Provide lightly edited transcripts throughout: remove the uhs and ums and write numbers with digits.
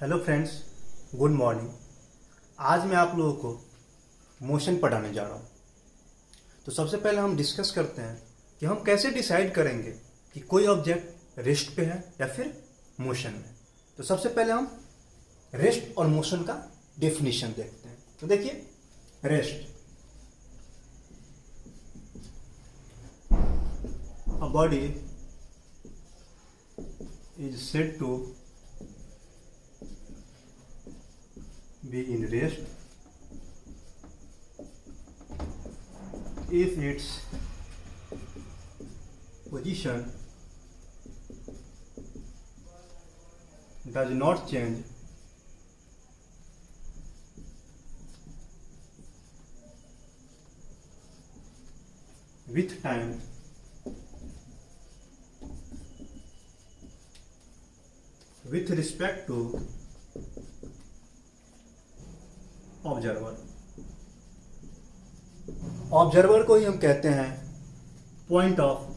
Hello friends, good morning. आज मैं आप लोगों को मोशन पढ़ाने जा रहा हूँ। तो सबसे पहले हम डिस्कस करते हैं कि हम कैसे डिसाइड करेंगे कि कोई ऑब्जेक्ट रेस्ट पे है या फिर मोशन में। तो सबसे पहले हम रेस्ट और मोशन का डेफिनेशन देखते हैं। तो देखिए, rest, a body is said to be in rest if its position does not change with time with respect to observer को ही हम कहते हैं पॉइंट ऑफ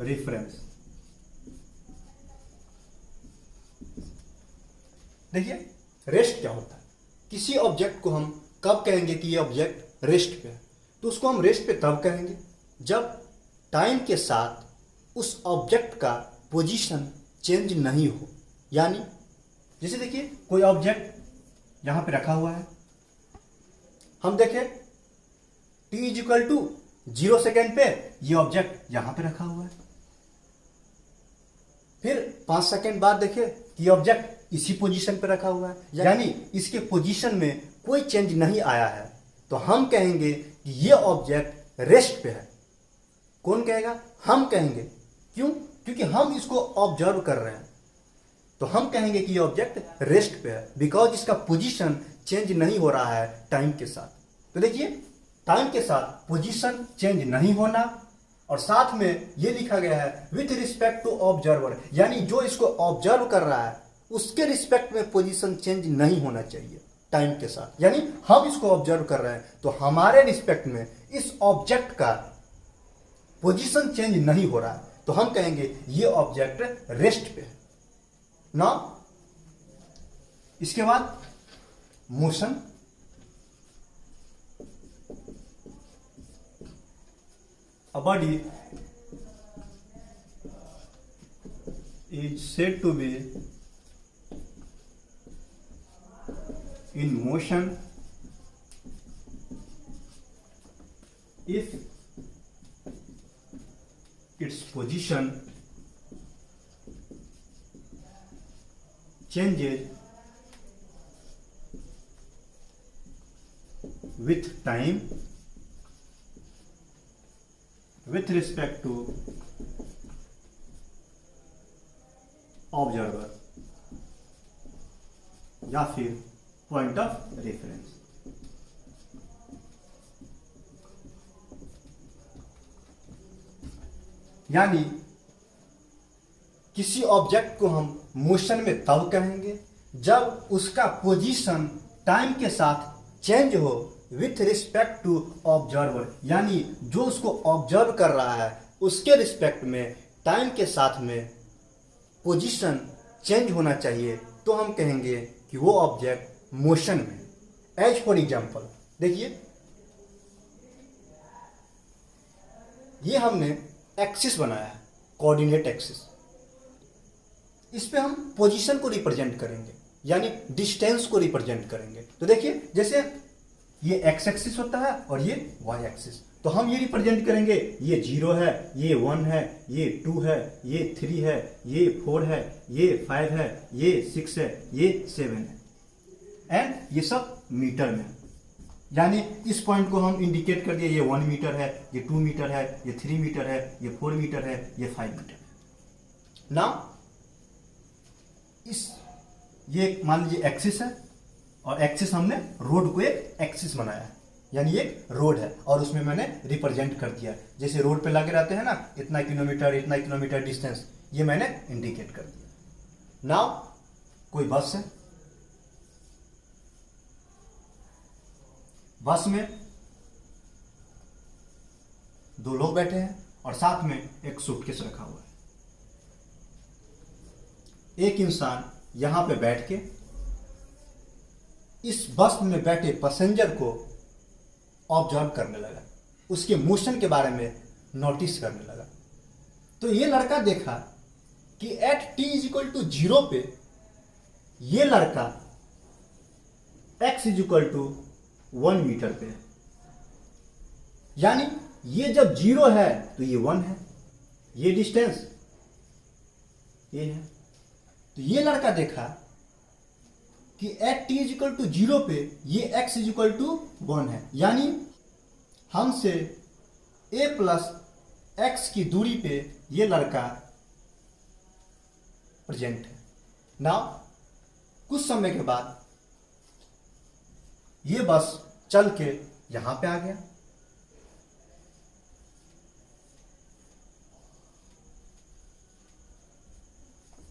रेफरेंस। देखिए, रेस्ट क्या होता है? किसी ऑब्जेक्ट को हम कब कहेंगे कि ये ऑब्जेक्ट रेस्ट पे है? तो उसको हम रेस्ट पे तब कहेंगे जब टाइम के साथ उस ऑब्जेक्ट का पोजीशन चेंज नहीं हो। यानी जैसे देखिए, कोई ऑब्जेक्ट यहां पे रखा हुआ है, हम देखें t इक्वल टू 0 सेकेंड पे ये ऑब्जेक्ट यहां पे रखा हुआ है। फिर 5 सेकेंड बाद देखें ये ऑब्जेक्ट इसी पोजीशन पे रखा हुआ है, यानी इसके पोजीशन में कोई चेंज नहीं आया है। तो हम कहेंगे कि ये ऑब्जेक्ट रेस्ट पे है। कौन कहेगा? हम कहेंगे। क्यों? क्योंकि हम इसको ऑब्जर्व कर रहे हैं। तो हम कहेंगे कि ये ऑब्जेक्ट रेस्ट पे है बिकॉज इसका पोजीशन चेंज नहीं हो रहा है टाइम के साथ। तो देखिए, टाइम के साथ पोजीशन चेंज नहीं होना, और साथ में ये लिखा गया है विथ रिस्पेक्ट टू ऑब्जर्वर, यानी जो इसको ऑब्जर्व कर रहा है उसके रिस्पेक्ट में पोजीशन चेंज नहीं होना चाहिए टाइम के साथ। यानी हम इसको ऑब्जर्व कर रहे हैं तो हमारे रिस्पेक्ट में इस ऑब्जेक्ट का पोजीशन चेंज नहीं हो रहा है, तो हम कहेंगे ये ऑब्जेक्ट रेस्ट पे है ना। इसके बाद motion, a body is said to be in motion if its position changes with time with respect to observer या फिर पॉइंट ऑफ रेफरेंस। यानी किसी ऑब्जेक्ट को हम मोशन में तब कहेंगे जब उसका पोजीशन टाइम के साथ चेंज हो विथ रिस्पेक्ट टू ऑब्जर्वर, यानी जो उसको ऑब्जर्व कर रहा है उसके रिस्पेक्ट में टाइम के साथ में पोजीशन चेंज होना चाहिए। तो हम कहेंगे कि वो ऑब्जेक्ट मोशन में। एज फॉर एग्जांपल देखिए, ये हमने एक्सिस बनाया है, कोऑर्डिनेट एक्सिस। इस पे हम पोजीशन को रिप्रेजेंट करेंगे, यानी डिस्टेंस को रिप्रेजेंट करेंगे। तो देखिए, जैसे ये एक्स एक्सिस होता है और ये वाई एक्सिस, तो हम ये रिप्रेजेंट करेंगे, ये 0 है, ये 1 है, ये 2 है, ये 3 है, ये 4 है, ये 5 है, ये 6 है, ये 7 है, एंड ये सब मीटर में। यानी इस पॉइंट को हम इंडिकेट कर दिए, ये 1 मीटर है, ये 2 मीटर है, ये 3 मीटर है, ये 4 मीटर है, ये 5 मीटर है ना। ये मान लीजिए एक्सिस है, और एक्सिस हमने रोड को एक एक्सिस बनाया है, यानी एक रोड है और उसमें मैंने रिप्रेजेंट कर दिया। जैसे रोड पे लगे रहते हैं ना, इतना किलोमीटर डिस्टेंस, ये मैंने इंडिकेट कर दिया। नाउ कोई बस है, बस में 2 लोग बैठे हैं और साथ में एक सूटकेस रखा हुआ है। एक इंसान यहां पे बैठ के इस बस में बैठे पैसेंजर को ऑब्जर्व करने लगा, उसके मोशन के बारे में नोटिस करने लगा। तो ये लड़का देखा कि at t is equal to 0 पे ये लड़का x is equal to 1 metre पे है, यानी ये जब 0 है तो ये 1 है, ये डिस्टेंस ये है। तो ये लड़का देखा कि at t is equal to 0 पे ये x इज इक्वल टू 1 है, यानी हमसे a प्लस x की दूरी पे ये लड़का प्रेजेंट है। नाउ कुछ समय के बाद ये बस चल के यहां पे आ गया,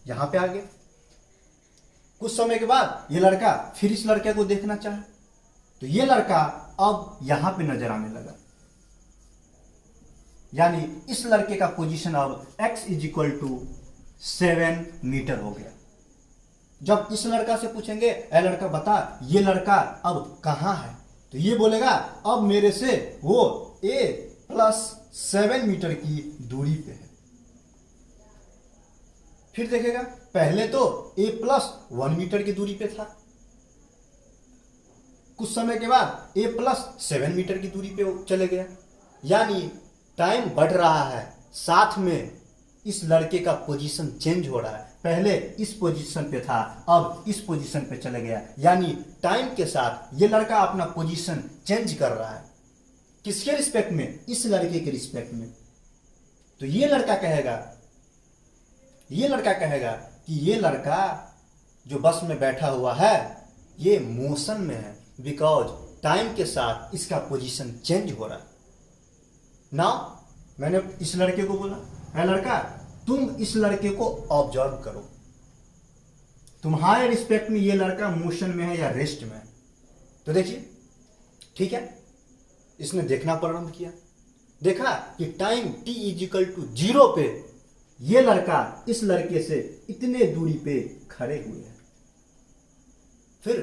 यहां पे आ गया। कुछ समय के बाद ये लड़का फिर इस लड़के को देखना चाहा, तो ये लड़का अब यहां पे नजर आने लगा, यानी इस लड़के का पोजीशन अब x is equal to 7 metre हो गया। जब इस लड़का से पूछेंगे ए लड़का बता ये लड़का अब कहां है, तो ये बोलेगा अब मेरे से वो a प्लस 7 मीटर की दूरी पे है। फिर देखेगा पहले तो a प्लस 1 मीटर की दूरी पे था, कुछ समय के बाद a प्लस 7 मीटर की दूरी पे चले गया, यानी टाइम बढ़ रहा है, साथ में इस लड़के का पोजीशन चेंज हो रहा है। पहले इस पोजीशन पे था, अब इस पोजीशन पे चले गया, यानी टाइम के साथ ये लड़का अपना पोजीशन चेंज कर रहा है। किसके रिस्पेक्ट में? इस लड़के के रिस्पेक्ट में। तो ये लड़का कहेगा कि ये लड़का जो बस में बैठा हुआ है ये मोशन में है, बिकॉज टाइम के साथ इसका पोजीशन चेंज हो रहा है। नाउ मैंने इस लड़के को बोला है लड़का तुम इस लड़के को ऑब्जर्व करो, तुम्हारे रिस्पेक्ट में ये लड़का मोशन में है या रेस्ट में है। तो देखिए ठीक है, इसने देखना प्रारंभ किया, देखा कि time t is equal to 0 पे ये लड़का इस लड़के से इतने दूरी पे खड़े हुए हैं। फिर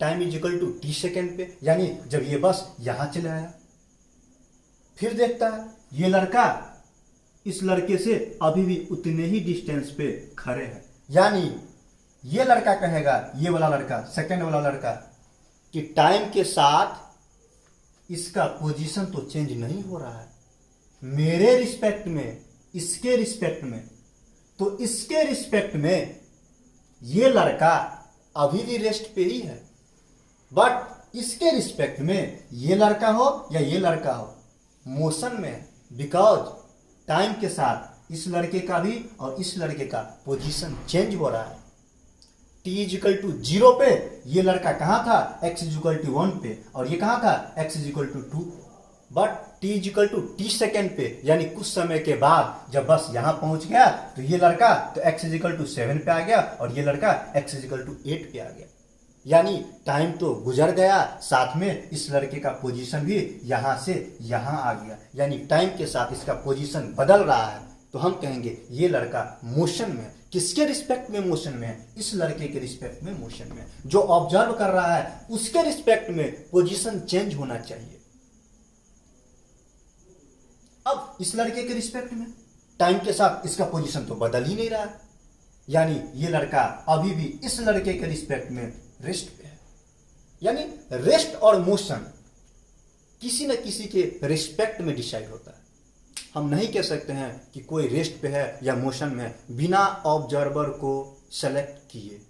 time is equal to t second पे, यानी जब ये बस यहां चले आया, फिर देखता है ये लड़का इस लड़के से अभी भी उतने ही डिस्टेंस पे खड़े हैं, यानी ये लड़का कहेगा, ये वाला लड़का, सेकेंड वाला लड़का, कि टाइम के साथ इसका पोजीशन तो चेंज नहीं हो रहा है, मेरे रिस्पेक्ट में, इसके रिस्पेक्ट में। तो इसके रिस्पेक्ट में ये लड़का अभी भी रेस्ट पे ही है, बट इसके रिस्पेक्ट में ये लड़का हो या ये लड़का हो मोशन में है, बिकॉज टाइम के साथ इस लड़के का भी और इस लड़के का पोजीशन चेंज हो रहा है। t इज इक्वल टू 0 पे ये लड़का कहां था? x इज इक्वल टू 1 पे, और ये कहां था? x is equal to 2। But t is equal to t second पे, यानी कुछ समय के बाद जब बस यहां पहुंच गया तो ये लड़का तो x इज इक्वल टू 7 पे आ गया और ये लड़का x इज इक्वल टू 8 पे आ गया, यानी टाइम तो गुजर गया, साथ में इस लड़के का पोजीशन भी यहां से यहां आ गया, यानी टाइम के साथ इसका पोजीशन बदल रहा है। तो हम कहेंगे ये लड़का मोशन में है। किसके रिस्पेक्ट में मोशन में है? इस लड़के के रिस्पेक्ट में मोशन में है। जो ऑब्जर्व कर रहा है उसके रिस्पेक्ट में पोजीशन चेंज होना चाहिए। अब इस लड़के के रिस्पेक्ट में टाइम के साथ इसका पोजीशन तो बदल ही नहीं रहा है, यानी ये लड़का अभी भी इस लड़के के रिस्पेक्ट में रेस्ट पे है। यानी रेस्ट और मोशन किसी न किसी के रिस्पेक्ट में डिसाइड होता है। हम नहीं कह सकते हैं कि कोई रेस्ट पे है या मोशन में है बिना ऑब्जर्वर को सेलेक्ट किए।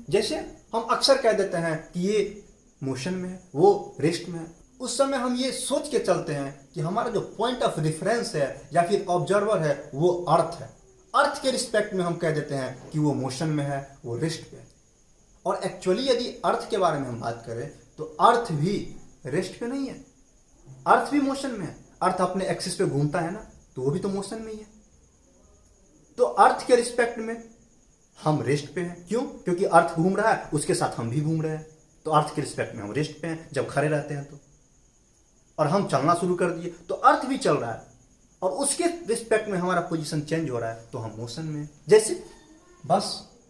जैसे हम अक्सर कह देते हैं कि ये मोशन में है, वो रेस्ट में है, उस समय हम ये सोच के चलते हैं कि हमारा जो पॉइंट ऑफ रेफरेंस है या फिर ऑब्जर्वर है वो अर्थ है। अर्थ के रिस्पेक्ट में हम कह देते हैं कि वो मोशन में है, वो रेस्ट पे है। और एक्चुअली यदि अर्थ के बारे में हम बात करें तो अर्थ भी रेस्ट पे नहीं है, अर्थ भी मोशन में है। अर्थ अपने एक्सिस पे घूमता है ना, तो वो भी तो मोशन में ही है। तो अर्थ के रिस्पेक्ट में हम रेस्ट पे हैं। क्यों? क्योंकि अर्थ घूम रहा है, उसके साथ हम भी घूम रहे हैं, तो अर्थ के रिस्पेक्ट में हम रेस्ट पे हैं जब खड़े रहते हैं तो। और हम चलना शुरू कर दिए तो अर्थ भी चल रहा है और उसके रिस्पेक्ट में हमारा पोजीशन चेंज हो रहा है तो हम मोशन में हैं। जैसे बस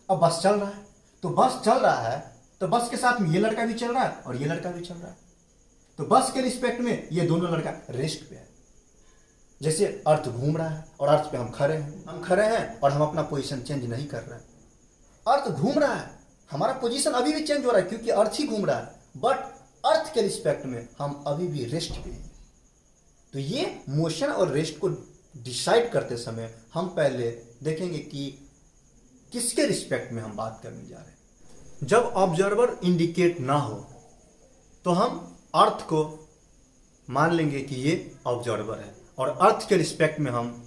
अब बस चल रहा है, तो बस चल रहा है तो बस के साथ में ये लड़का भी चल रहा है और ये लड़का भी चल रहा है, तो बस के रिस्पेक्ट में ये दोनों लड़का रेस्ट पे है। जैसे अर्थ घूम रहा है और अर्थ पे हम खड़े हैं और हम अपना पोजीशन चेंज नहीं कर रहे हैं। अर्थ घूम रहा है, हमारा पोजीशन अभी भी चेंज हो रहा है क्योंकि अर्थ ही घूम रहा है, बट अर्थ के रिस्पेक्ट में हम अभी भी रेस्ट पे हैं। तो ये मोशन और रेस्ट को डिसाइड करते समय हम पहले देखेंगे कि किसके रिस्पेक्ट में हम बात करने जा रहे हैं। जब ऑब्जर्वर इंडिकेट ना हो तो हम अर्थ को मान लेंगे कि ये ऑब्जर्वर है और अर्थ के रिस्पेक्ट में हम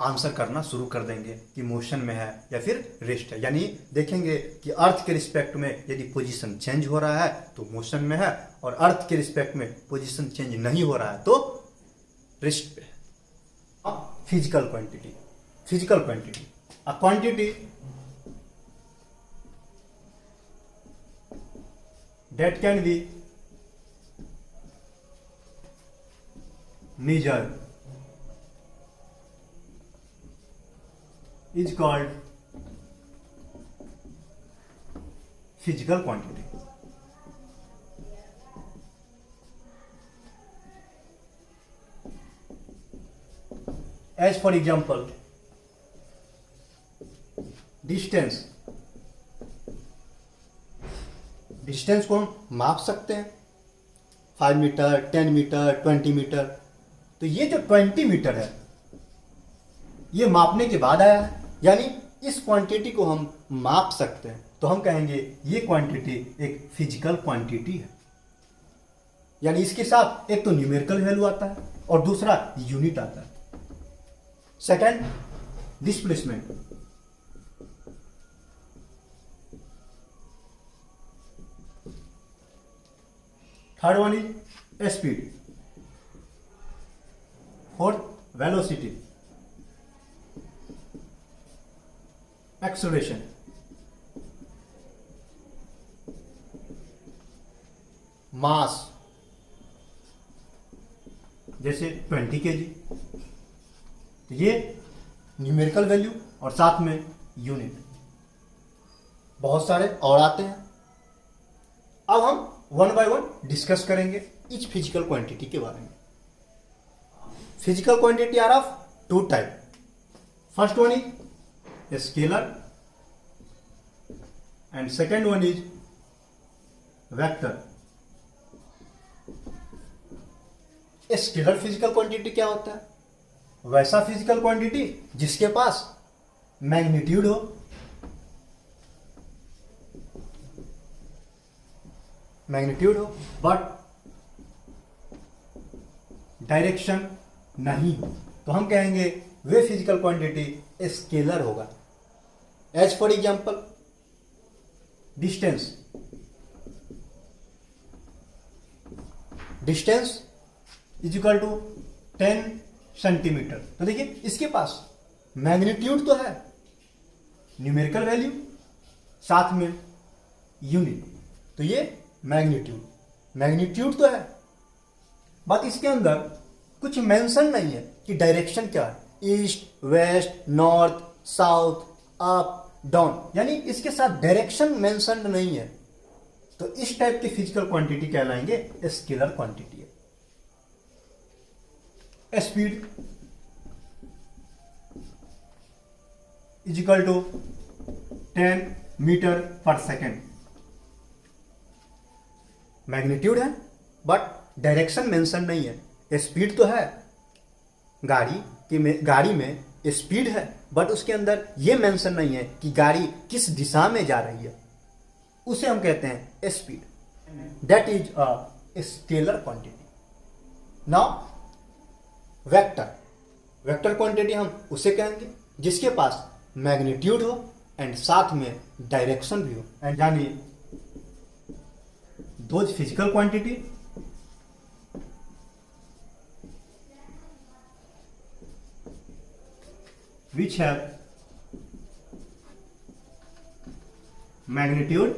आंसर करना शुरू कर देंगे कि मोशन में है या फिर रेस्ट है। यानी देखेंगे कि अर्थ के रिस्पेक्ट में यदि पोजीशन चेंज हो रहा है तो मोशन में है और अर्थ के रिस्पेक्ट में पोजीशन चेंज नहीं हो रहा है तो रेस्ट पे है। अब physical quantity a quantity that can be measured is called physical quantity. As for example, distance को हम माप सकते हैं 5 मीटर, 10 मीटर, 20 मीटर। तो ये जो 20 मीटर है ये मापने के बाद आया है, यानी इस क्वांटिटी को हम माप सकते हैं, तो हम कहेंगे ये क्वांटिटी एक फिजिकल क्वांटिटी है। यानी इसके साथ एक तो न्यूमेरिकल वैल्यू आता है और दूसरा यूनिट आता है। Second, displacement. Third one is speed. Fourth, velocity, acceleration. Mass, जैसे 20 kg, ये न्यूमेरिकल वैल्यू और साथ में यूनिट। बहुत सारे और आते हैं। अब हम वन बाय वन डिस्कस करेंगे इच फिजिकल क्वांटिटी के बारे में। Physical quantity are of two type. First one is scalar and second one is vector. Scalar physical quantity क्या होता है? वैसा फिजिकल क्वांटिटी जिसके पास मैग्नीट्यूड हो, बट डायरेक्शन नहीं हो, तो हम कहेंगे वे फिजिकल क्वांटिटी स्केलर होगा। As for example, distance is equal to 10 centimetre. तो देखिए इसके पास मैग्नीट्यूड तो है, न्यूमेरिकल वैल्यू साथ में यूनिट, तो ये मैग्नीट्यूड तो है, बात इसके अंदर कुछ मेंशन नहीं है कि डायरेक्शन क्या है, east, west, north, south, up, down, यानी इसके साथ डायरेक्शन मेंशन नहीं है। तो इस टाइप की फिजिकल क्वांटिटी कहलाएंगे scalar quantity. Speed is equal to 10 metre per second. Magnitude है बट डायरेक्शन मेंशन नहीं है। स्पीड तो है, गाड़ी में स्पीड है, बट उसके अंदर यह मेंशन नहीं है कि गाड़ी किस दिशा में जा रही है, उसे हम कहते हैं speed. That is a scalar quantity. Now vector quantity हम उसे कहेंगे जिसके पास मैग्नीट्यूड हो एंड साथ में डायरेक्शन भी हो, एंड यानी those physical quantity which have magnitude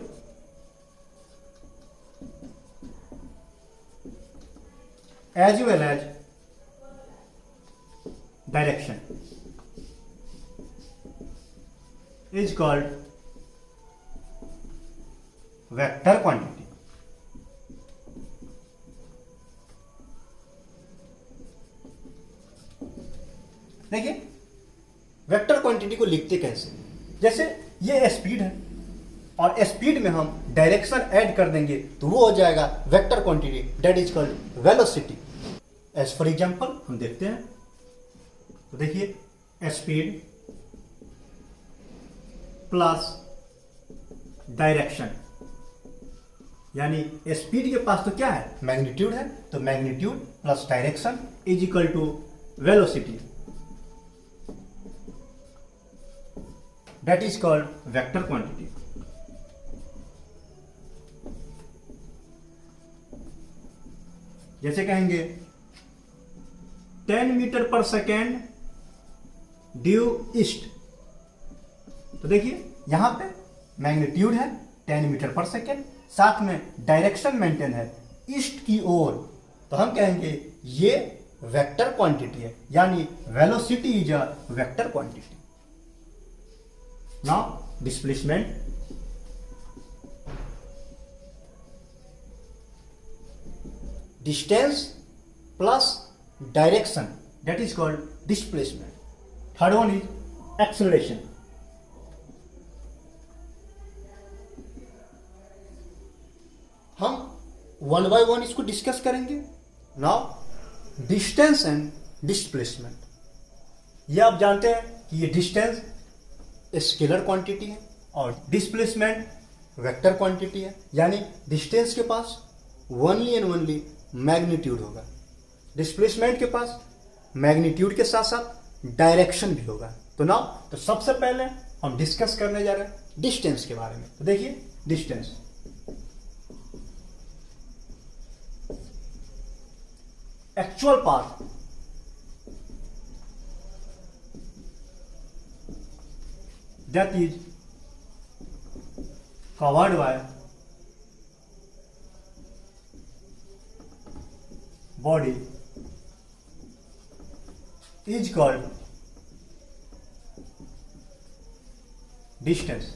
as well as direction is called vector quantity. देखिए वेक्टर क्वांटिटी को लिखते कैसे, जैसे ये स्पीड है और स्पीड में हम डायरेक्शन ऐड कर देंगे तो वो हो जाएगा vector quantity, that is called velocity. As for example हम देखते हैं, तो देखिए स्पीड प्लस डायरेक्शन, यानी स्पीड के पास तो क्या है, मैग्नीट्यूड है, तो magnitude plus direction is equal to velocity, that is called vector quantity. जैसे कहेंगे 10 metre per second due east, तो देखिए यहां पे मैग्नीट्यूड है 10 मीटर पर सेकेंड, साथ में डायरेक्शन मेंटेन है ईस्ट की ओर, तो हम कहेंगे ये वेक्टर क्वांटिटी है, यानी velocity is a vector quantity. Now displacement, distance plus direction, that is called displacement. Third one is acceleration. हम वन बाय वन इसको डिस्कस करेंगे। नाउ डिस्टेंस एंड डिस्प्लेसमेंट, ये आप जानते हैं कि ये डिस्टेंस स्केलर क्वांटिटी है और डिस्प्लेसमेंट वेक्टर क्वांटिटी है, यानी डिस्टेंस के पास ओनली एंड ओनली मैग्नीट्यूड होगा, डिस्प्लेसमेंट के पास मैग्नीट्यूड के साथ साथ डायरेक्शन भी होगा। तो नाउ तो सबसे पहले हम डिस्कस करने जा रहे हैं डिस्टेंस के बारे में। तो देखिए distance, actual path that is covered by body is called distance.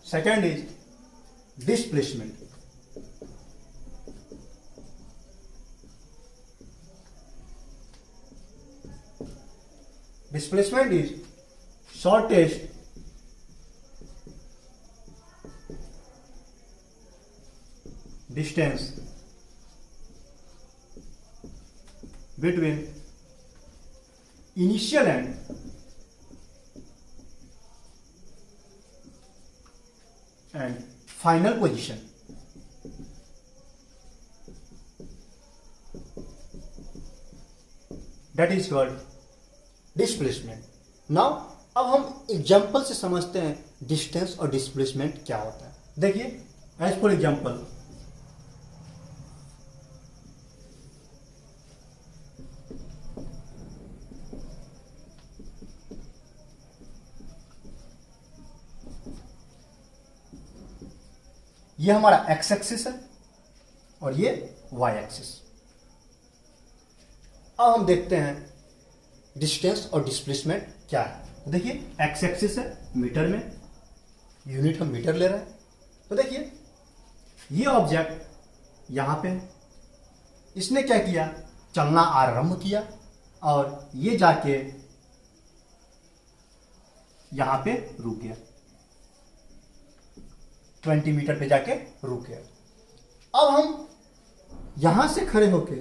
Second is displacement. Displacement is shortest distance between initial and final position. That is called displacement. Now अब हम एग्जाम्पल से समझते हैं डिस्टेंस और डिस्प्लेसमेंट क्या होता है। देखिए एज फॉर एग्जाम्पल, ये हमारा एक्स एक्सिस है और ये वाई एक्सिस। अब हम देखते हैं डिस्टेंस और डिस्प्लेसमेंट क्या है। देखिए एक्स एक्सिस है मीटर में, यूनिट हम मीटर ले रहे हैं। तो देखिए ये ऑब्जेक्ट यहां पे है, इसने क्या किया, चलना आरंभ किया और ये जाके यहां पे रुक गया, 20 मीटर पे जाके रुक गया। अब हम यहां से खड़े होके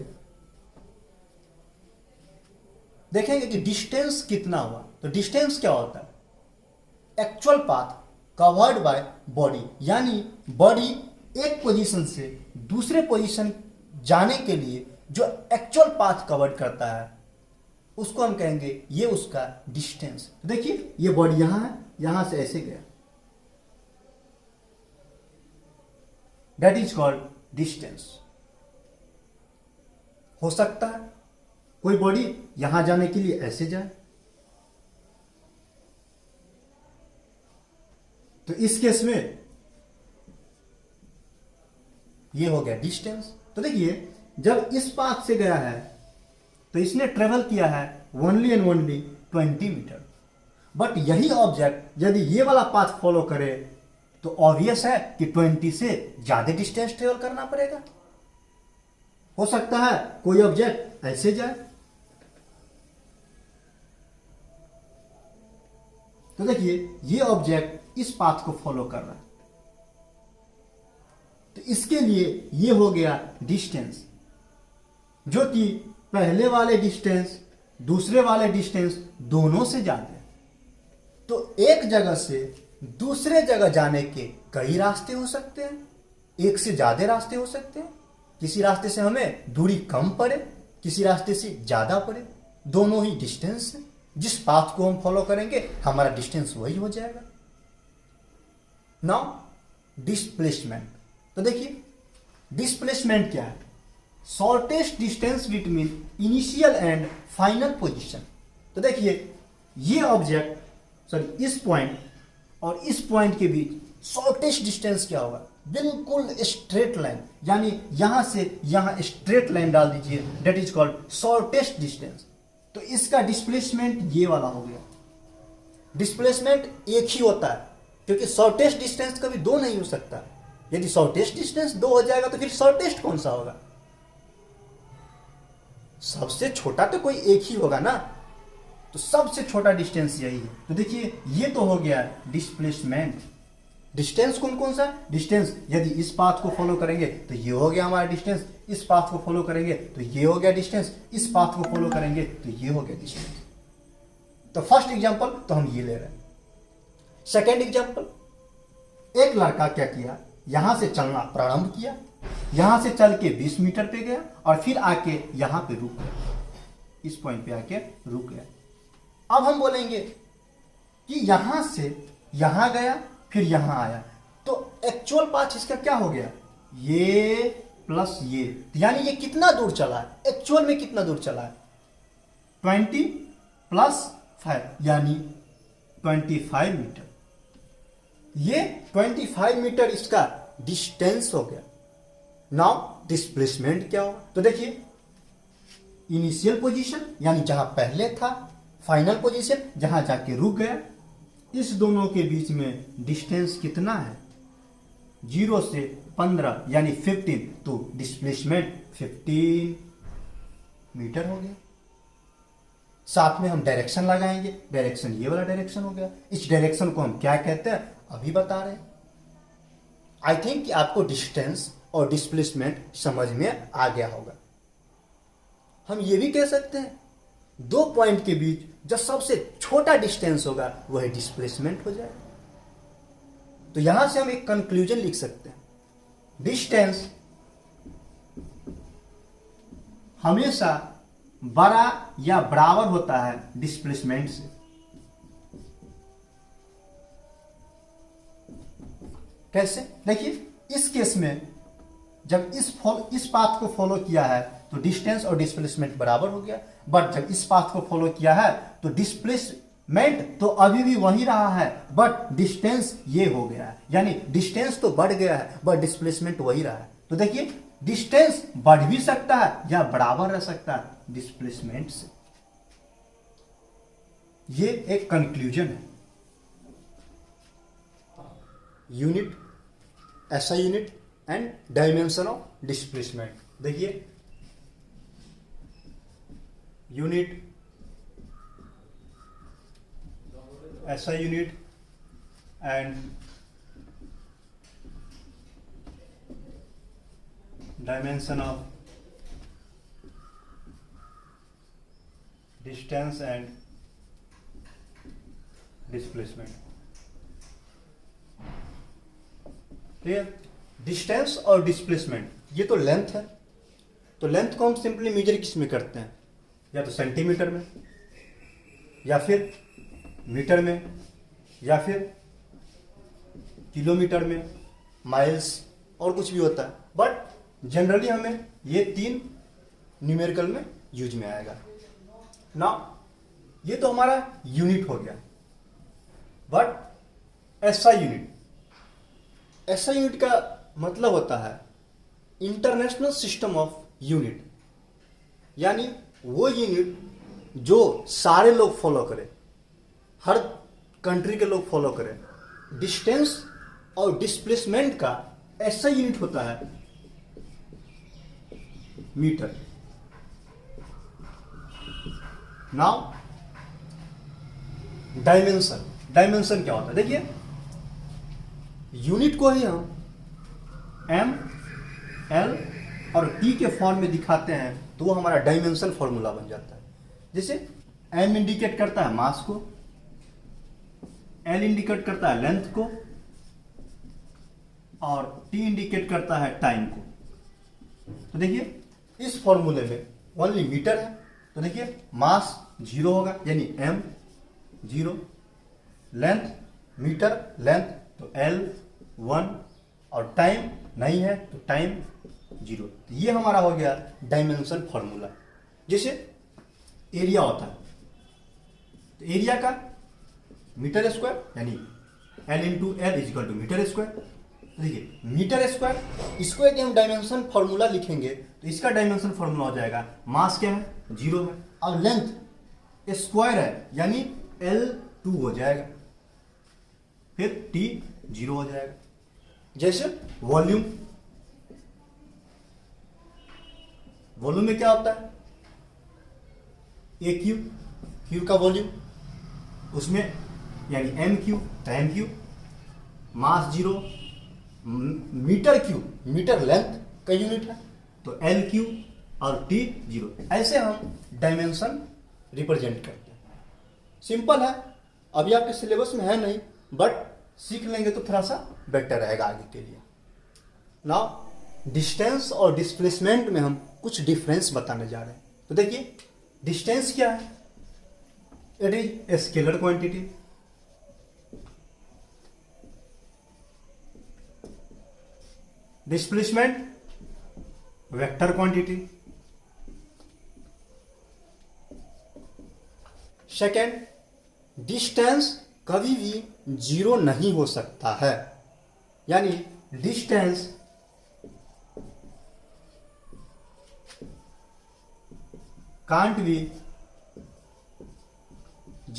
देखेंगे कि डिस्टेंस कितना हुआ। तो डिस्टेंस क्या होता है, actual path covered by body, यानी बॉडी एक पोजीशन से दूसरे पोजीशन जाने के लिए जो एक्चुअल पाथ कवर्ड करता है उसको हम कहेंगे ये उसका डिस्टेंस। देखिए ये बॉडी यहां है, यहां से ऐसे गया, दैट इज कॉल्ड डिस्टेंस। हो सकता है कोई बॉडी यहां जाने के लिए ऐसे जाए, तो इस केस में ये हो गया डिस्टेंस। तो देखिए जब इस पाथ से गया है तो इसने ट्रेवल किया है only and only 20 metre, but यही ऑब्जेक्ट यदि ये वाला पाथ फॉलो करे तो ऑब्वियस है कि 20 से ज्यादा डिस्टेंस ट्रेवल करना पड़ेगा। हो सकता है कोई ऑब्जेक्ट ऐसे जाए, तो देखिए ये ऑब्जेक्ट इस पाथ को फॉलो कर रहा है, तो इसके लिए ये हो गया डिस्टेंस, जो कि पहले वाले डिस्टेंस दूसरे वाले डिस्टेंस दोनों से ज्यादा है। तो एक जगह से दूसरे जगह जाने के कई रास्ते हो सकते हैं, एक से ज्यादा रास्ते हो सकते हैं। किसी रास्ते से हमें दूरी कम पड़े, किसी रास्ते से ज्यादा पड़े, दोनों ही डिस्टेंस है। जिस पाथ को हम फॉलो करेंगे हमारा डिस्टेंस वही हो जाएगा। नाउ डिस्प्लेसमेंट, तो देखिए डिस्प्लेसमेंट क्या है? Shortest distance between initial and final position. तो देखिए ये ऑब्जेक्ट सॉरी इस पॉइंट और इस पॉइंट के बीच शॉर्टेस्ट डिस्टेंस क्या होगा? बिल्कुल स्ट्रेट लाइन, यानी यहां से यहां स्ट्रेट लाइन डाल दीजिए, that is called shortest distance. तो इसका डिस्प्लेसमेंट ये वाला हो गया। डिस्प्लेसमेंट एक ही होता है, क्योंकि शॉर्टेस्ट डिस्टेंस कभी दो नहीं हो सकता। यदि शॉर्टेस्ट डिस्टेंस दो हो जाएगा तो फिर शॉर्टेस्ट कौन सा होगा? सबसे छोटा तो कोई एक ही होगा ना, तो सबसे छोटा डिस्टेंस यही है। तो देखिए ये तो हो गया डिस्प्लेसमेंट। डिस्टेंस कौन कौन सा? डिस्टेंस यदि इस पाथ को फॉलो करेंगे तो ये हो गया हमारा डिस्टेंस, इस पाथ को फॉलो करेंगे तो ये हो गया डिस्टेंस, इस पाथ को फॉलो करेंगे तो ये हो गया डिस्टेंस। तो फर्स्ट एग्जांपल तो हम ये ले रहे हैं। सेकेंड एग्जांपल, एक लड़का क्या किया, यहां से चलना प्रारंभ किया, यहां से चल के 20 मीटर पे गया और फिर आके यहां पे रुक गया, इस पॉइंट पे आके रुक गया। अब हम बोलेंगे कि यहां से यहां गया फिर यहां आया, तो एक्चुअल पाथ इसका क्या हो गया? ये प्लस ये, यानी ये कितना दूर चला है? एक्चुअल में कितना दूर चला है? 20 प्लस 5 यानी 25 मीटर। ये 25 मीटर इसका डिस्टेंस हो गया। नाउ डिस्प्लेसमेंट क्या होगा? तो देखिए इनिशियल पोजीशन यानी जहां पहले था, फाइनल पोजीशन जहां जाके रुक गया, इस दोनों के बीच में डिस्टेंस कितना है? 0 से 15 यानी 15, तो डिस्प्लेसमेंट 15 मीटर हो गया। साथ में हम डायरेक्शन लगाएंगे, डायरेक्शन ये वाला डायरेक्शन हो गया। इस डायरेक्शन को हम क्या कहते हैं अभी बता रहे हैं। आई थिंक कि आपको डिस्टेंस और डिस्प्लेसमेंट समझ में आ गया होगा। हम ये भी कह सकते हैं दो पॉइंट के बीच जो सबसे छोटा डिस्टेंस होगा वही डिस्प्लेसमेंट हो जाएगा। तो यहां से हम एक कंक्लूजन लिख सकते हैं, डिस्टेंस हमेशा बड़ा या बराबर होता है डिस्प्लेसमेंट से। कैसे? देखिए इस केस में जब इस पाथ को फॉलो किया है तो डिस्टेंस और डिस्प्लेसमेंट बराबर हो गया, बट जब इस पाथ को फॉलो किया है तो डिस्प्लेसमेंट तो अभी भी वही रहा है, बट डिस्टेंस ये हो गया है, यानी डिस्टेंस तो बढ़ गया है बट डिस्प्लेसमेंट वही रहा है। तो देखिए डिस्टेंस बढ़ भी सकता है या बराबर रह सकता है डिस्प्लेसमेंट से। ये एक कंक्लूजन है। यूनिट, ऐसा unit and dimension of displacement. देखिए यूनिट, ऐसा unit and dimension of distance and displacement. Clear? Distance और डिस्प्लेसमेंट ये तो लेंथ है, तो लेंथ को हम सिंपली मेजर किस में करते हैं? या तो सेंटीमीटर में, या फिर मीटर में, या फिर किलोमीटर में, माइल्स और कुछ भी होता है, बट जनरली हमें ये तीन न्यूमेरिकल में यूज में आएगा ना। ये तो हमारा यूनिट हो गया, बट ऐसा यूनिट, ऐसा यूनिट का मतलब होता है इंटरनेशनल सिस्टम ऑफ यूनिट, यानी वो यूनिट जो सारे लोग फॉलो करें, हर कंट्री के लोग फॉलो करें। डिस्टेंस और डिस्प्लेसमेंट का ऐसा यूनिट होता है मीटर। नाउ डायमेंशन, डायमेंशन क्या होता है? देखिए यूनिट को ही हम एम, एल और टी के फॉर्म में दिखाते हैं तो वो हमारा डायमेंशन फॉर्मूला बन जाता है। जैसे एम इंडिकेट करता है मास को, एल इंडिकेट करता है लेंथ को और टी इंडिकेट करता है टाइम को। तो देखिए इस फॉर्मूले में ओनली मीटर है, तो देखिए मास 0 होगा यानी एम 0, लेंथ मीटर लेंथ तो एल 1 और टाइम नहीं है तो टाइम 0। तो ये हमारा हो गया डायमेंशन फॉर्मूला। जैसे एरिया होता है तो एरिया का मीटर स्क्वायर यानी L into L is equal to metre square. देखिए मीटर स्क्वायर, इसको यदि हम डायमेंशन फॉर्मूला लिखेंगे तो इसका डायमेंशन फॉर्मूला हो जाएगा मास क्या है 0 है और लेंथ स्क्वायर है यानी L2 हो जाएगा, फिर T 0 हो जाएगा। जैसे वॉल्यूम, वॉल्यूम में क्या होता है ए क्यू, क्यू का वॉल्यूम, उसमें यानी एम क्यू तो एम क्यू, मास 0, मीटर क्यू मीटर लेंथ का यूनिट है तो एल क्यू और टी 0। ऐसे हम डायमेंशन रिप्रेजेंट करते हैं। सिंपल है, अभी आपके सिलेबस में है नहीं बट सीख लेंगे तो थोड़ा सा बेटर रहेगा आगे के लिए। नाउ डिस्टेंस और डिस्प्लेसमेंट में हम कुछ डिफरेंस बताने जा रहे हैं। तो देखिए डिस्टेंस क्या है? It is a scalar quantity. Displacement vector quantity. Second, distance कभी भी 0 नहीं हो सकता है, यानी डिस्टेंस कांट बी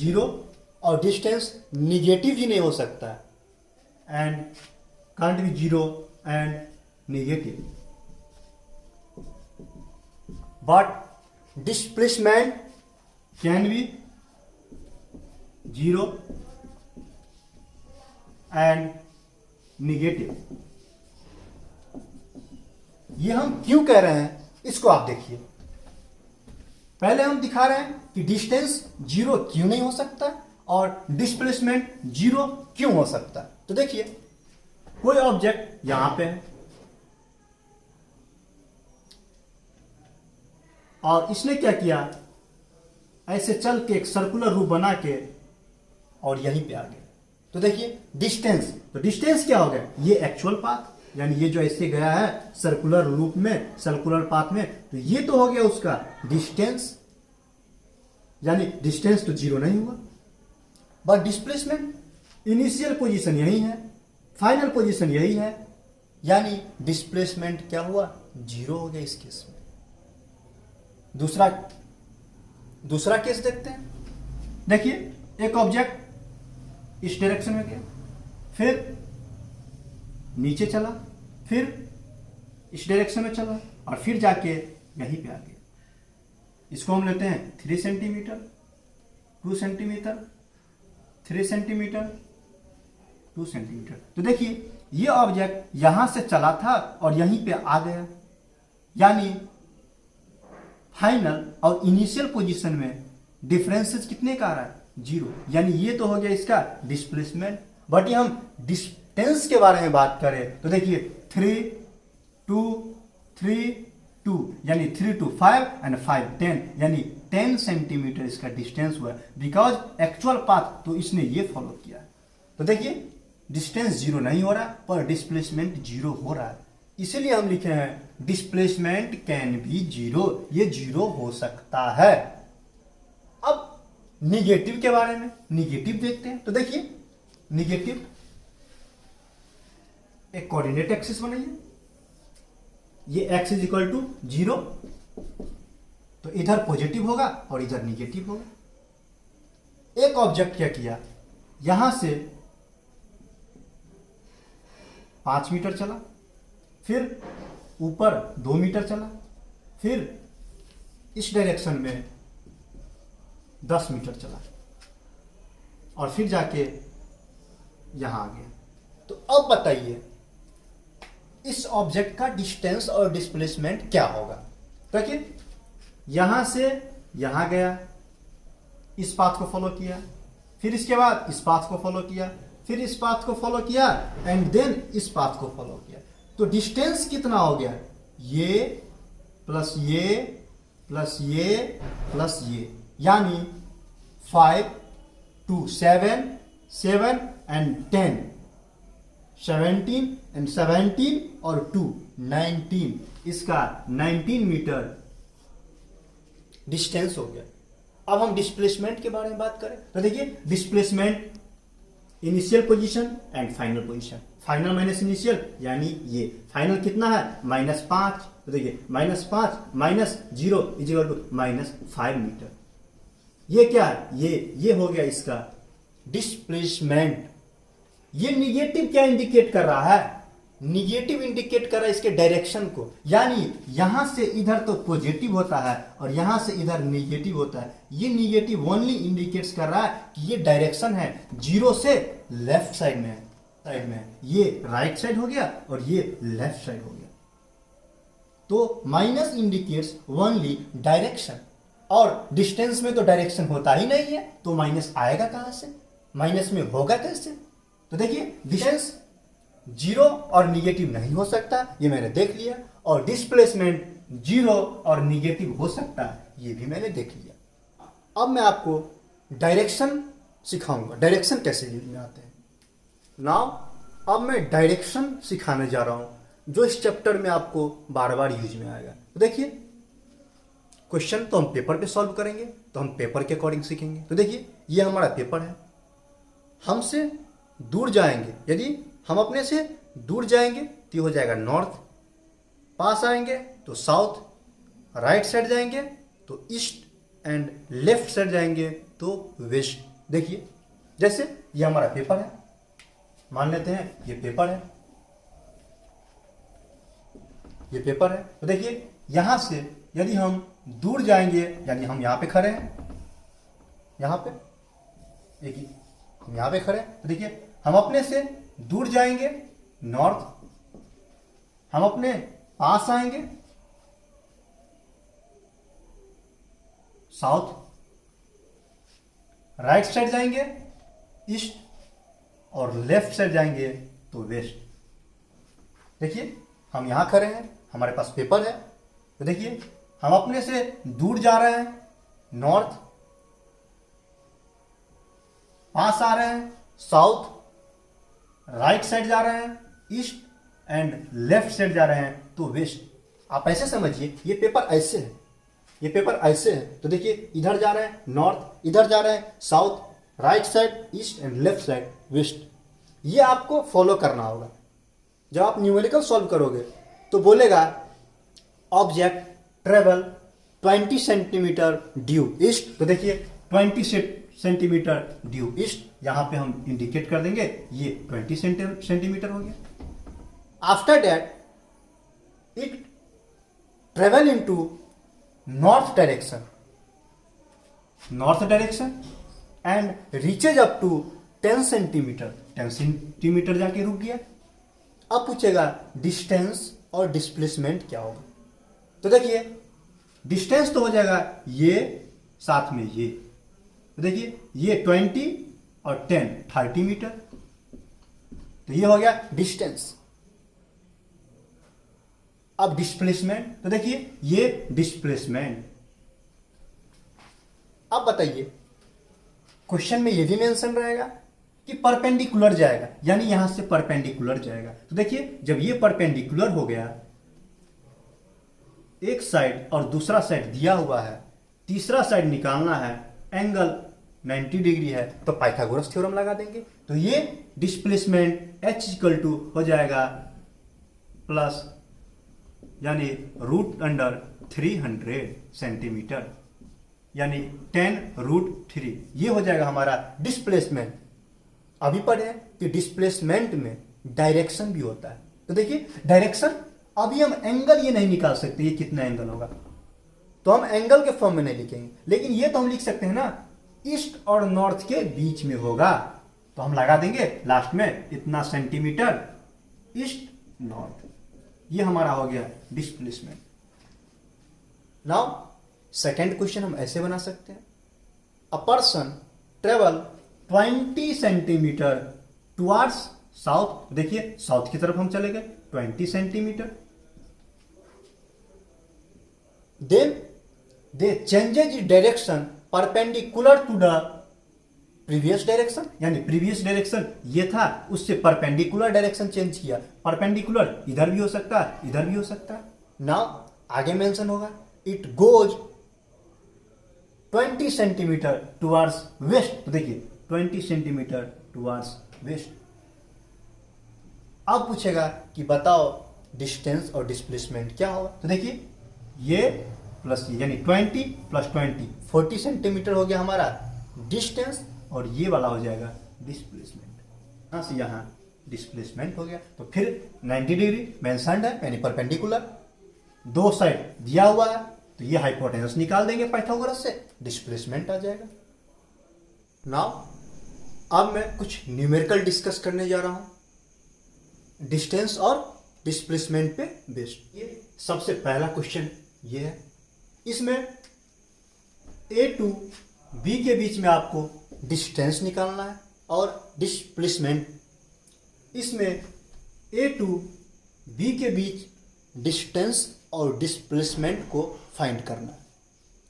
0 और डिस्टेंस निगेटिव ही नहीं हो सकता है and can't be 0 and negative, but displacement can be 0 and negative। ये हम क्यों कह रहे हैं इसको आप देखिए। पहले हम दिखा रहे हैं कि डिस्टेंस 0 क्यों नहीं हो सकता और डिस्प्लेसमेंट 0 क्यों हो सकता है। तो देखिए कोई ऑब्जेक्ट यहां पे है और इसने क्या किया, ऐसे चल के एक सर्कुलर रूप बना के और यहीं पे आ गया। तो देखिए डिस्टेंस, तो डिस्टेंस क्या हो गया, ये एक्चुअल पाथ यानी ये जो ऐसे गया है सर्कुलर रूप में, सर्कुलर पाथ में, तो ये तो हो गया उसका डिस्टेंस, यानी डिस्टेंस तो 0 नहीं हुआ। बट डिस्प्लेसमेंट इनिशियल पोजीशन यही है, फाइनल पोजीशन यही है, यानी डिस्प्लेसमेंट क्या हुआ 0 हो गया इस केस में। दूसरा केस देखते हैं। देखिए एक ऑब्जेक्ट इस डायरेक्शन में गया, फिर नीचे चला, फिर इस डायरेक्शन में चला और फिर जाके यहीं पे आ गया। इसको हम लेते हैं 3 सेंटीमीटर, 2 सेंटीमीटर, 3 सेंटीमीटर, 2 सेंटीमीटर। तो देखिए ये ऑब्जेक्ट यहां से चला था और यहीं पे आ गया, यानी फाइनल और इनिशियल पोजीशन में डिफरेंसेस कितने का आ रहा है 0, यानी ये तो हो गया इसका डिस्प्लेसमेंट। बट ये हम डिस्टेंस के बारे में बात करें तो देखिए 3 2 3 2 यानी 3 to 5 एंड 5 10 यानी 10 सेंटीमीटर इसका डिस्टेंस हुआ, बिकॉज एक्चुअल पाथ तो इसने ये फॉलो किया है। तो देखिए डिस्टेंस 0 नहीं हो रहा पर डिस्प्लेसमेंट 0 हो रहा है, इसीलिए हम लिखे हैं डिस्प्लेसमेंट कैन बी 0, ये 0 हो सकता है। अब निगेटिव के बारे में, निगेटिव देखते हैं। तो देखिए निगेटिव एक कोऑर्डिनेट एक्सिस बनाइए, ये x इज इक्वल टू 0, तो इधर पॉजिटिव होगा और इधर निगेटिव होगा। एक ऑब्जेक्ट क्या किया, यहां से 5 मीटर चला, फिर ऊपर 2 मीटर चला, फिर इस डायरेक्शन में 10 मीटर चला और फिर जाके यहां आ गया। तो अब बताइए इस ऑब्जेक्ट का डिस्टेंस और डिस्प्लेसमेंट क्या होगा। देखिए यहां से यहां गया, इस पाथ को फॉलो किया, फिर इसके बाद इस पाथ को फॉलो किया, फिर इस पाथ को फॉलो किया एंड देन इस पाथ को फॉलो किया। तो डिस्टेंस कितना हो गया, ये प्लस ये प्लस ये प्लस ये, यानी 5 2 7 7 एंड 10 17 एंड 17 और 2 19, इसका 19 मीटर डिस्टेंस हो गया। अब हम डिस्प्लेसमेंट के बारे में बात करें तो देखिए displacement initial position and final position, final minus initial यानी ये फाइनल कितना है -5, तो देखिए -5 माइनस 0 इजिकल टू -5 मीटर। ये क्या है, ये हो गया इसका डिस्प्लेसमेंट। ये निगेटिव क्या इंडिकेट कर रहा है, निगेटिव इंडिकेट कर रहा है इसके डायरेक्शन को, यानी यहां से इधर तो पॉजिटिव होता है और यहां से इधर निगेटिव होता है। ये निगेटिव ओनली इंडिकेट्स कर रहा है कि ये डायरेक्शन है 0 से लेफ्ट साइड में है, ये राइट साइड हो गया और ये लेफ्ट साइड हो गया। तो माइनस इंडिकेट्स ओनली डायरेक्शन, और डिस्टेंस में तो डायरेक्शन होता ही नहीं है, तो माइनस आएगा कहां से, माइनस में होगा कैसे। तो देखिए डिस्टेंस 0 और निगेटिव नहीं हो सकता, ये मैंने देख लिया, और डिस्प्लेसमेंट 0 और निगेटिव हो सकता है, ये भी मैंने देख लिया। अब मैं आपको डायरेक्शन सिखाऊंगा, डायरेक्शन कैसे यूज में आते हैं। नाउ अब मैं डायरेक्शन सिखाने जा रहा हूं जो इस चैप्टर में आपको बार बार यूज में आएगा। तो देखिए क्वेश्चन तो हम पेपर पे सॉल्व करेंगे, तो हम पेपर के अकॉर्डिंग सीखेंगे। तो देखिए ये हमारा पेपर है, हमसे दूर जाएंगे, यदि हम अपने से दूर जाएंगे तो ये हो जाएगा नॉर्थ, पास आएंगे तो साउथ, राइट साइड जाएंगे तो ईस्ट एंड लेफ्ट साइड जाएंगे तो वेस्ट। देखिए जैसे ये हमारा पेपर है, मान लेते हैं ये पेपर है, ये पेपर है। तो देखिए यहां से यदि हम दूर जाएंगे, यानी हम यहां पे खड़े हैं, यहां पे देखिए हम यहां पे खड़े हैं, तो देखिए हम अपने से दूर जाएंगे नॉर्थ, हम अपने पास आएंगे साउथ, राइट साइड जाएंगे ईस्ट और लेफ्ट साइड जाएंगे तो वेस्ट। देखिए हम यहां खड़े हैं, हमारे पास पेपर है, तो देखिए हम अपने से दूर जा रहे हैं नॉर्थ, पास आ रहे हैं साउथ, राइट साइड जा रहे हैं ईस्ट एंड लेफ्ट साइड जा रहे हैं तो वेस्ट। आप ऐसे समझिए ये पेपर ऐसे है, ये पेपर ऐसे है, तो देखिए इधर जा रहे हैं नॉर्थ, इधर जा रहे हैं south, right side east and left side west. ये आपको फॉलो करना होगा। जब आप न्यूमेरिकल सॉल्व करोगे तो बोलेगा object travel 20 centimetre due east, तो देखिए 20 सेंटीमीटर ड्यू ईस्ट, यहां पे हम इंडिकेट कर देंगे ये 20 सेंटीमीटर हो गया। After that it travel into north direction, north direction and reaches up to 10 centimetre, 10 centimetre जाके रुक गया। अब पूछेगा डिस्टेंस और डिस्प्लेसमेंट क्या होगा। तो देखिए डिस्टेंस तो हो जाएगा ये साथ में ये, तो देखिए ये 20 और 10 30 मीटर, तो ये हो गया डिस्टेंस। अब डिस्प्लेसमेंट, तो देखिए ये डिस्प्लेसमेंट। अब बताइए क्वेश्चन में ये भी मेंशन रहेगा कि परपेंडिकुलर जाएगा, यानी यहां से परपेंडिकुलर जाएगा। तो देखिए जब ये परपेंडिकुलर हो गया, एक साइड और दूसरा साइड दिया हुआ है, तीसरा साइड निकालना है, एंगल 90 डिग्री है, तो पाइथागोरस थ्योरम लगा देंगे। तो ये डिस्प्लेसमेंट H इक्वल टू हो जाएगा प्लस यानी √300 सेंटीमीटर, यानी 10√3, ये हो जाएगा हमारा डिस्प्लेसमेंट। अभी पढ़े कि डिस्प्लेसमेंट में डायरेक्शन भी होता है। तो देखिए डायरेक्शन, अभी हम एंगल ये नहीं निकाल सकते ये कितना एंगल होगा, तो हम एंगल के फॉर्म में नहीं लिखेंगे, लेकिन ये तो हम लिख सकते हैं ना, ईस्ट और नॉर्थ के बीच में होगा, तो हम लगा देंगे लास्ट में इतना सेंटीमीटर ईस्ट नॉर्थ, ये हमारा हो गया डिस्प्लेसमेंट। नाउ सेकेंड क्वेश्चन हम ऐसे बना सकते हैं, a person travel 20 centimetre towards south, देखिए साउथ की तरफ हम चले गए 20 centimetre, then they changes direction perpendicular to the previous direction, यानी प्रीवियस डायरेक्शन ये था, उससे परपेंडिकुलर डायरेक्शन चेंज किया, परपेंडिकुलर इधर भी हो सकता है इधर भी हो सकता है। नाउ आगे मेंशन होगा it goes 20 centimetre towards west, तो देखिए 20 सेंटीमीटर टुवार्ड्स वेस्ट। अब पूछेगा कि बताओ डिस्टेंस और डिस्प्लेसमेंट क्या होगा, तो देखिए ये प्लस ये यानी 20 प्लस 20 40 सेंटीमीटर हो गया हमारा डिस्टेंस, और ये वाला हो जाएगा डिस्प्लेसमेंट, यहाँ से यहाँ डिस्प्लेसमेंट हो गया। तो फिर 90 डिग्री मेंशन्ड है यानी परपेंडिकुलर, दो साइड दिया हुआ है, तो ये हाइपोटेनस निकाल देंगे पाइथागोरस से, डिस्प्लेसमेंट आ जाएगा। नाउ अब मैं कुछ न्यूमेरिकल डिस्कस करने जा रहा हूं डिस्टेंस और डिस्प्लेसमेंट पे बेस्ड। ये सबसे पहला क्वेश्चन ये है, इसमें ए टू बी के बीच में आपको डिस्टेंस निकालना है और डिस्प्लेसमेंट, इसमें ए टू बी के बीच डिस्टेंस और डिस्प्लेसमेंट को फाइंड करना है।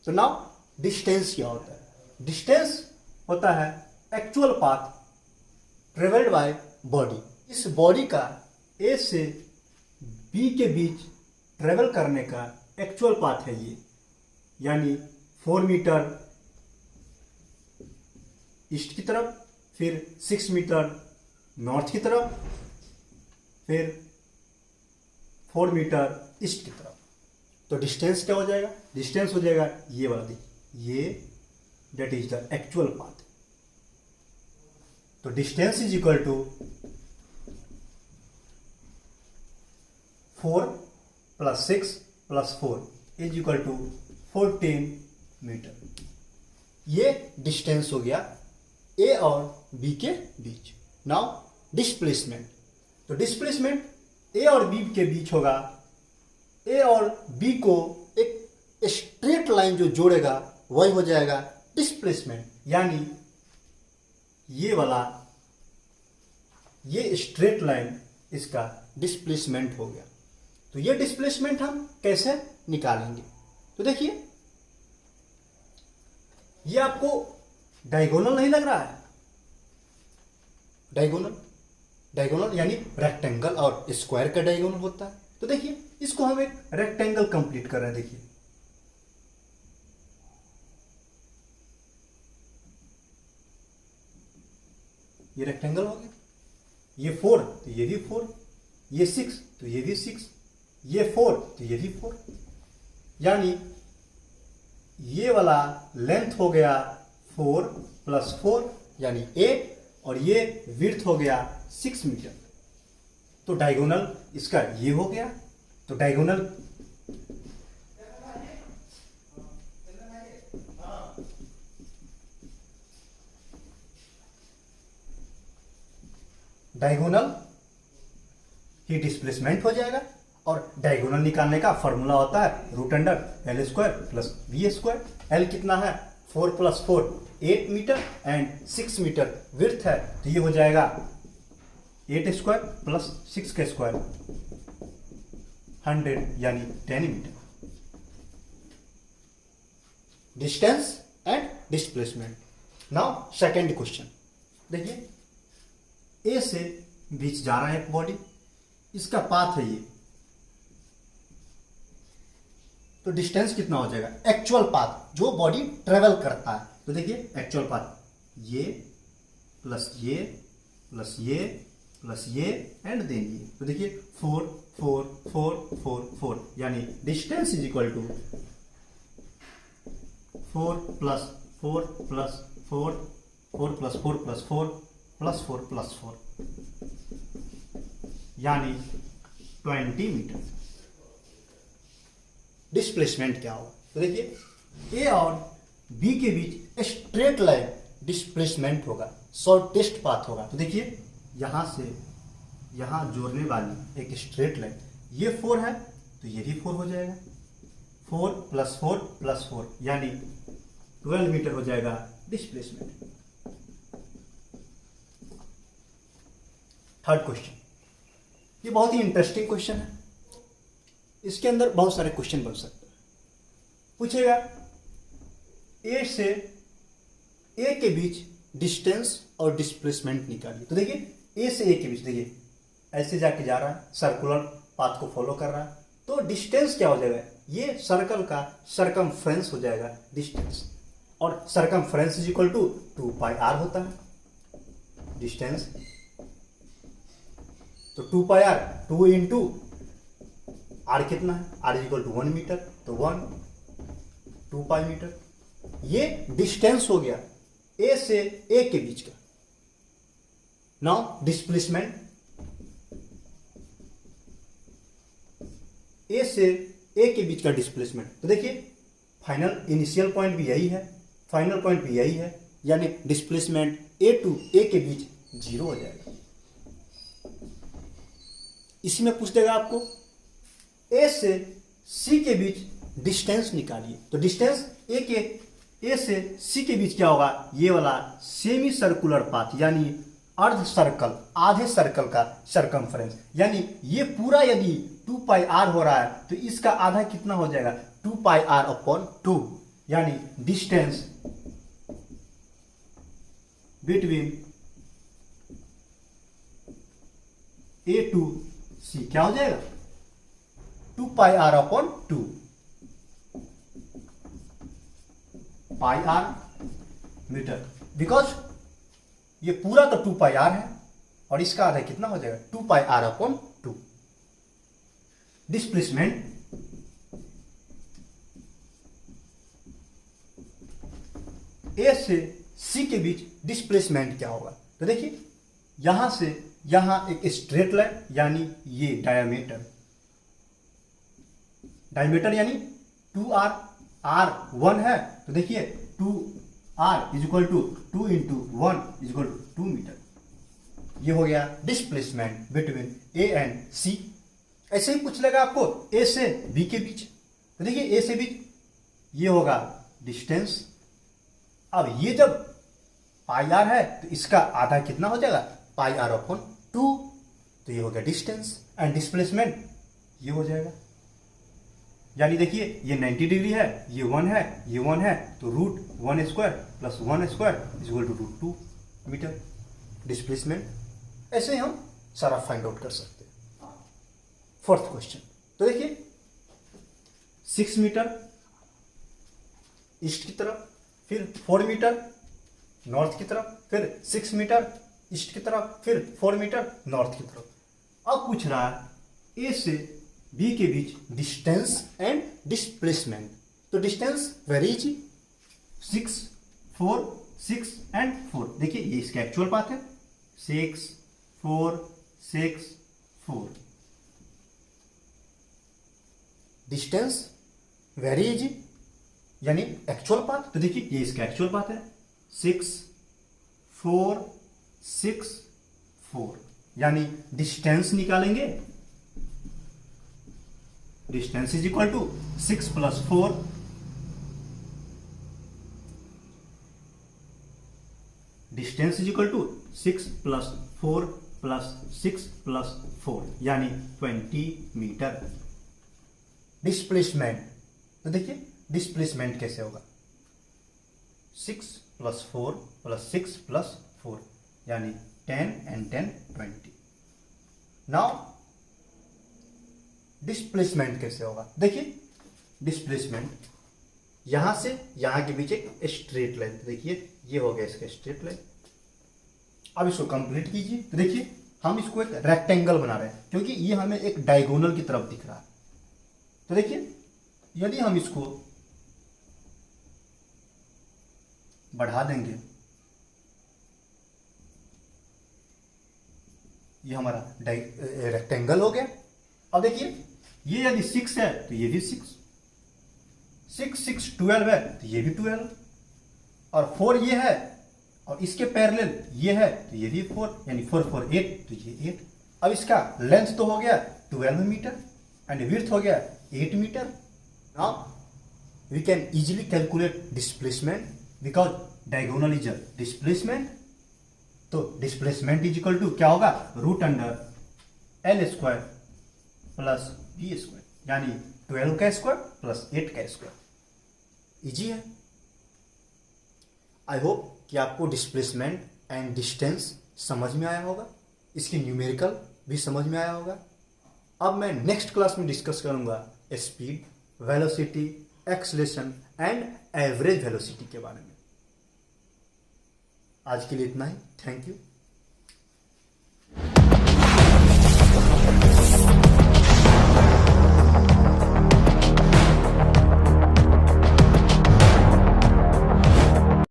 तो नाउ डिस्टेंस क्या होता है, डिस्टेंस होता है actual path travelled by body, इस बॉडी का ए से बी के बीच ट्रेवल करने का एक्चुअल पाथ है ये, यानी 4 मीटर ईस्ट की तरफ, फिर 6 मीटर नॉर्थ की तरफ, फिर 4 मीटर ईस्ट की तरफ। तो डिस्टेंस क्या हो जाएगा, डिस्टेंस हो जाएगा ये वाला, देखिए ये that is the actual path. तो distance is equal to 4 plus 6 plus 4 is equal to 14 metre. ये डिस्टेंस हो गया ए और बी के बीच। नाउ डिस्प्लेसमेंट, तो डिस्प्लेसमेंट ए और बी के बीच होगा, ए और बी को एक स्ट्रेट लाइन जो जोड़ेगा वही हो जाएगा डिस्प्लेसमेंट, यानी ये वाला ये स्ट्रेट लाइन इसका डिस्प्लेसमेंट हो गया। तो ये डिस्प्लेसमेंट हम कैसे निकालेंगे, तो देखिए ये आपको डायगोनल नहीं लग रहा है, डायगोनल डायगोनल यानी रेक्टेंगल और स्क्वायर का डायगोनल होता है। तो देखिए इसको हम एक रेक्टेंगल कंप्लीट कर रहे हैं, देखिए ये रेक्टेंगल हो गया, ये 4 तो ये भी 4, ये 6 तो ये भी 6, ये 4 तो ये भी 4, यानी ये वाला लेंथ हो गया 4 प्लस 4 यानी 8, और ये विड्थ हो गया 6 मीटर। तो डायगोनल इसका ये हो गया, तो डायगोनल ही डिस्प्लेसमेंट हो जाएगा। और डायगोनल निकालने का फॉर्मूला होता है root under L square plus B square. L कितना है 4 plus 4 8 metre and 6 metre width है, तो ये हो जाएगा 8 स्क्वायर प्लस 6 का स्क्वायर 100 यानी 10 metre. Distance and displacement. Now second question, देखिए ए से बीच जा रहा है एक बॉडी, इसका पाथ है ये, तो डिस्टेंस कितना हो जाएगा, एक्चुअल पाथ जो बॉडी ट्रेवल करता है। तो देखिए एक्चुअल पाथ ये प्लस ये प्लस ये प्लस ये एंड देन ये, तो देखिए 4 4 4 4 4 यानी distance is equal to 4 plus 4 plus 4 4 plus 4 plus 4 +4 यानी 20 मीटर। डिस्प्लेसमेंट क्या होगा? तो देखिए ए और बी के बीच स्ट्रेट लाइन डिस्प्लेसमेंट होगा, शॉर्टेस्ट पाथ होगा। तो देखिए यहां से यहां जोड़ने वाली एक स्ट्रेट लाइन, ये 4 है तो ये भी 4 हो जाएगा, 4 + 4 + 4 यानी 12 मीटर हो जाएगा डिस्प्लेसमेंट। थर्ड क्वेश्चन, ये बहुत ही इंटरेस्टिंग क्वेश्चन है, इसके अंदर बहुत सारे क्वेश्चन बन सकते हैं। पूछेगा ए से ए के बीच डिस्टेंस और डिस्प्लेसमेंट निकालिए। तो देखिए ए से ए के बीच, देखिए ऐसे जाके जा रहा है, सर्कुलर पाथ को फॉलो कर रहा है, तो डिस्टेंस क्या हो जाएगा? ये सर्कल का सरकमफ्रेंस हो जाएगा डिस्टेंस, और circumference is equal to 2πr होता है डिस्टेंस। तो 2πr, 2 इंटू आर कितना है? R is equal to 1 metre, तो 1 2π मीटर। ये डिस्टेंस हो गया ए से ए के बीच का। नाउ डिस्प्लेसमेंट, ए से ए के बीच का डिस्प्लेसमेंट। तो देखिए फाइनल इनिशियल पॉइंट भी यही है, फाइनल पॉइंट भी यही है, यानी डिस्प्लेसमेंट ए टू ए के बीच 0 हो जाएगा। इसी में पूछ देगा आपको ए से सी के बीच डिस्टेंस निकालिए। तो डिस्टेंस ए से सी के बीच क्या होगा? ये वाला सेमी सर्कुलर पाथ यानी अर्ध सर्कल, आधे सर्कल का सरकमफ्रेंस, यानी ये पूरा यदि 2πr हो रहा है तो इसका आधा कितना हो जाएगा? 2πr/2 यानी डिस्टेंस बिटवीन ए टू सी क्या हो जाएगा? 2πr/2 πr मीटर, बिकॉज ये पूरा तो 2πr है और इसका आधा कितना हो जाएगा? 2πr/2। डिस्प्लेसमेंट ए से सी के बीच डिस्प्लेसमेंट क्या होगा? तो देखिए यहां से यहां एक स्ट्रेट लाइन यानी ये डायमीटर, डायमीटर यानी 2r, r 1 है तो देखिए 2r is equal to 2 into 1 is equal to 2 metre. ये हो गया displacement between A and C. ऐसे ही पूछ लेगा आपको ए से बी के बीच। तो देखिए ए से बी ये होगा डिस्टेंस। अब ये जब πr है तो इसका आधा कितना हो जाएगा? πr/2। तो ये हो गया डिस्टेंस एंड डिस्प्लेसमेंट ये हो जाएगा, यानी देखिए ये 90 डिग्री है, ये 1 है, ये 1 है, तो √1² + 1² is equal to √2 metre displacement. ऐसे हम सारा फाइंड आउट कर सकते हैं। फोर्थ क्वेश्चन, तो देखिए 6 मीटर ईस्ट की तरफ, फिर 4 मीटर नॉर्थ की तरफ, फिर 6 मीटर ईस्ट की तरफ, फिर 4 मीटर नॉर्थ की तरफ। अब पूछ रहा है ए से बी के बीच डिस्टेंस एंड डिस्प्लेसमेंट। तो डिस्टेंस वेरीज 6 4 6 एंड 4। देखिए ये इसका एक्चुअल पाथ है 6 4 6 4। डिस्टेंस वेरीज यानी एक्चुअल पाथ। तो देखिए ये इसका एक्चुअल पाथ है 6 4 6 4, यानी डिस्टेंस निकालेंगे, distance is equal to 6 + 4 distance is equal to 6 + 4 + 6 + 4 यानी 20 मीटर। डिस्प्लेसमेंट, तो देखिए डिस्प्लेसमेंट कैसे होगा? 6 + 4 + 6 + 4 यानी 10 and 10 20। नाउ डिस्प्लेसमेंट कैसे होगा? देखिए डिस्प्लेसमेंट यहां से यहां के बीच एक स्ट्रेट लाइन, देखिए ये हो गया इसका स्ट्रेट लाइन। अब इसको कंप्लीट कीजिए। तो देखिए हम इसको एक रेक्टेंगल बना रहे हैं क्योंकि ये हमें एक डायगोनल की तरफ दिख रहा है। तो देखिए यदि हम इसको बढ़ा देंगे ये हमारा रेक्टेंगल हो गया। अब देखिए ये यदि 6 है तो ये भी 6, 6 12 है तो ये भी 12, और 4 ये है और इसके पैरेलल ये है तो ये भी 4, यानी 4 4 8 तो ये 8। अब इसका लेंथ तो हो गया 12 मीटर एंड विड्थ हो गया 8 metre. Now we can easily calculate displacement because diagonal is a displacement. तो डिस्प्लेसमेंट इज इक्वल टू क्या होगा, root under L square plus B square, यानी 12 का स्क्वायर प्लस 8 का स्क्वायर। इजी है। आई होप कि आपको डिस्प्लेसमेंट एंड डिस्टेंस समझ में आया होगा, इसकी न्यूमेरिकल भी समझ में आया होगा। अब मैं नेक्स्ट क्लास में डिस्कस करूंगा speed, velocity, acceleration and average velocity के बारे में। आज के लिए इतना ही। Thank you.